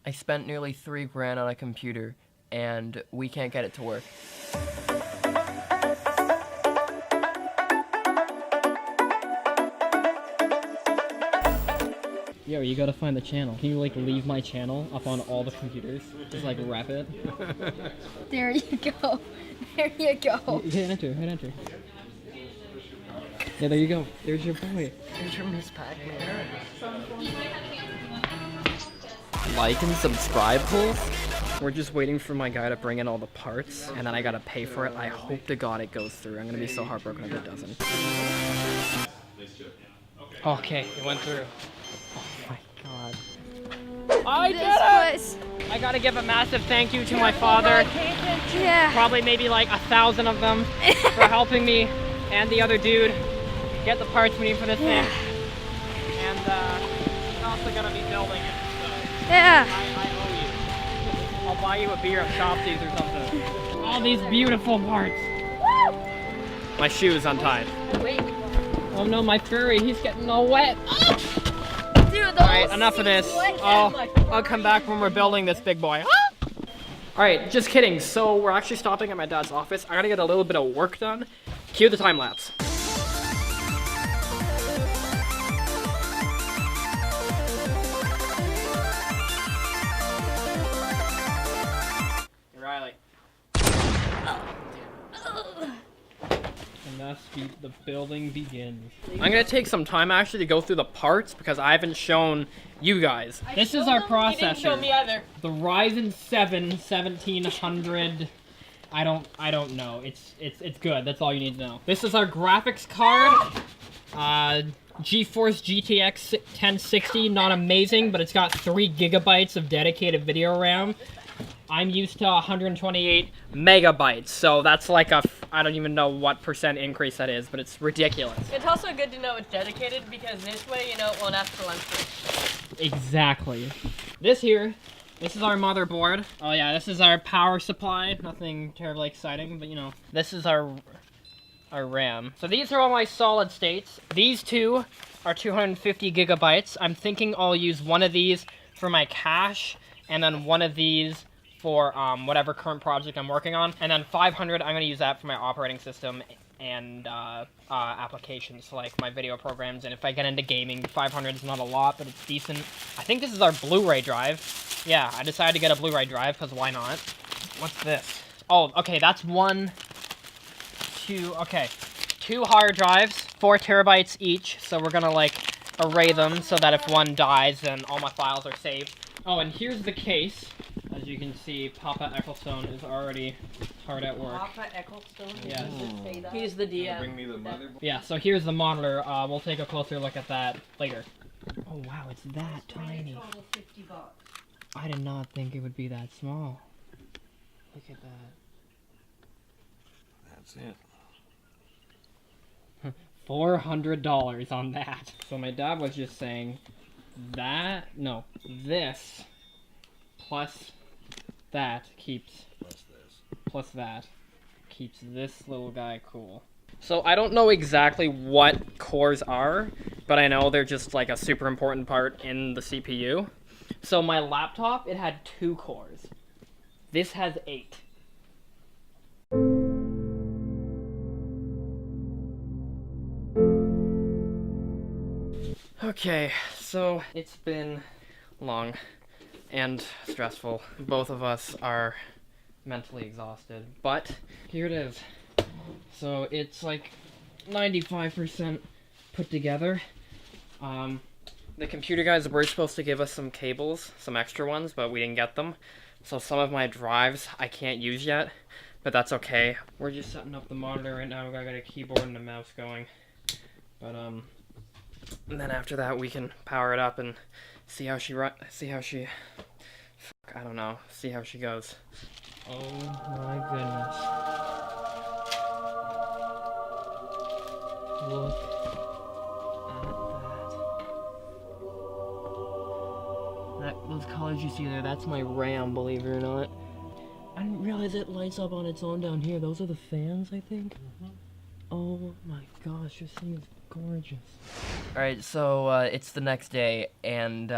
I spent nearly $3 grand on a computer, and we can't get it to work. Yo, you gotta find the channel. Can you like leave my channel up on all the computers? Just like wrap it. There you go. There you go. Hit enter, hit enter. Yeah, there you go. There's your boy. There's your Miss Pac-Man. Like and subscribe, please. We're just waiting for my guy to bring in all the parts, and then I gotta pay for it. I hope to God it goes through. I'm gonna be so heartbroken if it doesn't. Okay, it went through. Oh my God. I did it! I gotta give a massive thank you to my father. Yeah. Probably maybe like 1,000 of them for helping me and the other dude get the parts we need for this thing. And we're also gonna be building it. So Yeah. I owe you. I'll buy you a beer at Shopsies or something. All these beautiful parts. Woo! My shoe is untied. Wait. Oh no, my furry, he's getting all wet. Dude, Alright, enough of this. I'll come back when we're building this big boy. Alright, just kidding. So we're actually stopping at my dad's office. I gotta get a little bit of work done. Cue the time lapse. Hey, Riley. And thus the building begins. I'm gonna take some time actually to go through the parts because I haven't shown you guys. This is our processor. You didn't show me either. The Ryzen 7 1700. I don't know. It's good. That's all you need to know. This is our graphics card. GeForce GTX 1060. Not amazing, but it's got 3 gigabytes of dedicated video RAM. I'm used to 128 megabytes, so that's like a, I don't even know what % increase that is, but it's ridiculous. It's also good to know it's dedicated because this way, you know, it won't ask for lunch break. Exactly. This is our motherboard. Oh yeah, this is our power supply. Nothing terribly exciting, but you know, this is our RAM. So these are all my solid states. These two are 250 gigabytes. I'm thinking I'll use one of these for my cache, and then one of these for whatever current project I'm working on. And then 500, I'm gonna use that for my operating system and applications like my video programs. And if I get into gaming, 500 is not a lot, but it's decent. I think this is our Blu-ray drive. Yeah, I decided to get a Blu-ray drive because why not? What's this? Oh, okay, that's 2 hard drives, 4 terabytes each. So we're gonna like array them so that if one dies, then all my files are saved. Oh, and here's the case. As you can see, Papa Ecclestone is already hard at work. Papa Ecclestone? Yes. He's the DM. Bring me the motherboard. Yeah, so here's the monitor. We'll take a closer look at that later. Oh wow, it's that tiny. I did not think it would be that small. Look at that. That's it. $400 on that. So my dad was just saying that, no, this plus that keeps, plus that keeps this little guy cool. So I don't know exactly what cores are, but I know they're just like a super important part in the CPU. So my laptop, it had 2 cores. This has 8. Okay, so it's been long and stressful. Both of us are mentally exhausted, but here it is. So it's like 95% put together. The computer guys were supposed to give us some cables, some extra ones, but we didn't get them. So some of my drives I can't use yet, but that's okay. We're just setting up the monitor right now. I got a keyboard and a mouse going. But and then after that we can power it up and see how she goes. Oh my goodness. Look at that. Those colors you see there, that's my RAM, believe it or not. I didn't realize it lights up on its own down here. Those are the fans, I think. Oh my gosh, this thing is gorgeous. Alright, so it's the next day, and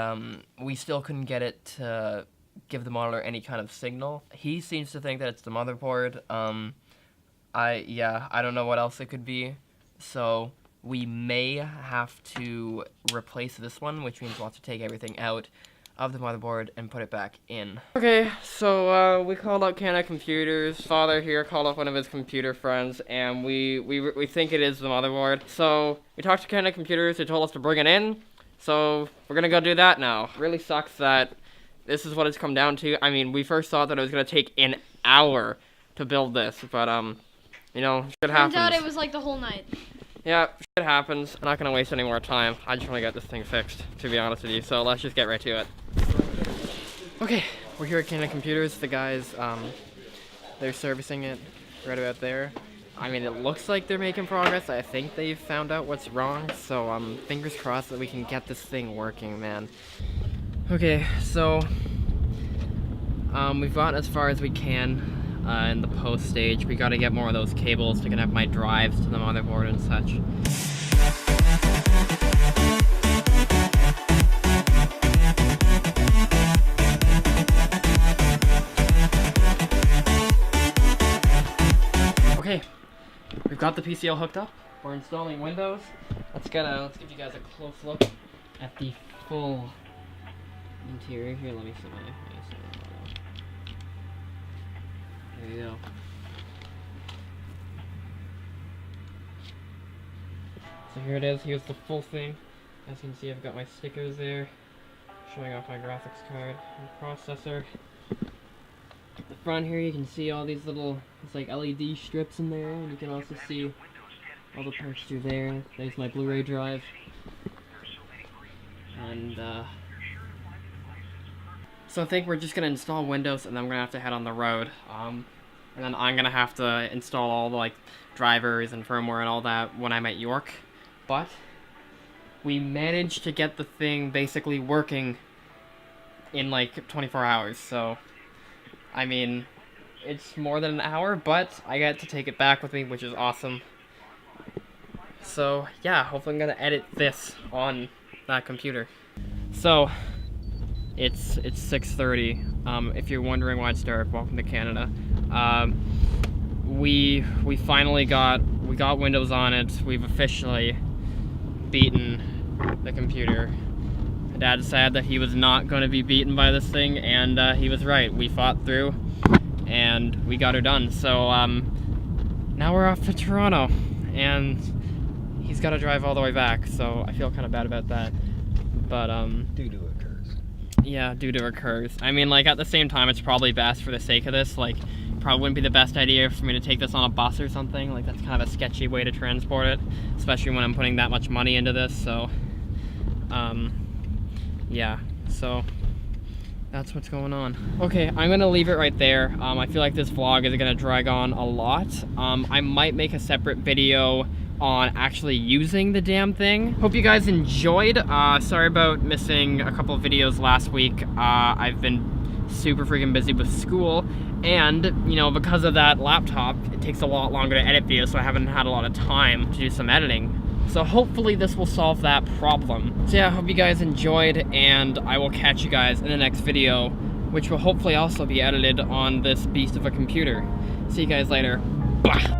we still couldn't get it to give the monitor any kind of signal. He seems to think that it's the motherboard. I don't know what else it could be. So we may have to replace this one, which means we'll have to take everything out of the motherboard and put it back in. Okay, so we called up Canada Computers. Father here called up one of his computer friends, and we think it is the motherboard. So we talked to Canada Computers. They told us to bring it in. So we're gonna go do that now. Really sucks that this is what it's come down to. I mean, we first thought that it was gonna take an hour to build this, but you know, shit happens. Turns out it was like the whole night. Yeah, shit happens. I'm not gonna waste any more time. I just wanna get this thing fixed, to be honest with you. So let's just get right to it. Okay, we're here at Canada Computers. The guys, they're servicing it right about there. I mean, it looks like they're making progress. I think they've found out what's wrong. So fingers crossed that we can get this thing working, man. Okay, so we've gotten as far as we can in the post stage. We gotta get more of those cables to connect my drives to the motherboard and such. Okay, we've got the PCL hooked up. We're installing Windows. Let's give you guys a close look at the full interior. Here, let me see my there you go. So here it is. Here's the full thing. As you can see, I've got my stickers there, showing off my graphics card and processor. At the front here, you can see all these little, it's like LED strips in there, and you can also see all the parts through there. There's my Blu-ray drive, and so I think we're just gonna install Windows, and then we're gonna have to head on the road. And then I'm gonna have to install all the like drivers and firmware and all that when I'm at York. But we managed to get the thing basically working in like 24 hours. So I mean, it's more than an hour, but I got to take it back with me, which is awesome. So yeah, hopefully I'm gonna edit this on that computer. So it's 6:30. If you're wondering why it's dark, welcome to Canada. We finally got Windows on it. We've officially beaten the computer. Dad decided that he was not going to be beaten by this thing, and he was right. We fought through, and we got her done. So now we're off to Toronto, and he's got to drive all the way back. So I feel kind of bad about that, but due to a curse. Yeah, due to a curse. I mean, like, at the same time, it's probably best for the sake of this. Like, probably wouldn't be the best idea for me to take this on a bus or something. Like, that's kind of a sketchy way to transport it, especially when I'm putting that much money into this. So yeah, so that's what's going on. Okay, I'm gonna leave it right there. I feel like this vlog is gonna drag on a lot. I might make a separate video on actually using the damn thing. Hope you guys enjoyed. Sorry about missing a couple of videos last week. I've been super freaking busy with school, and you know, because of that laptop, it takes a lot longer to edit videos, so I haven't had a lot of time to do some editing. So hopefully this will solve that problem. So yeah, I hope you guys enjoyed, and I will catch you guys in the next video, which will hopefully also be edited on this beast of a computer. See you guys later. Bye.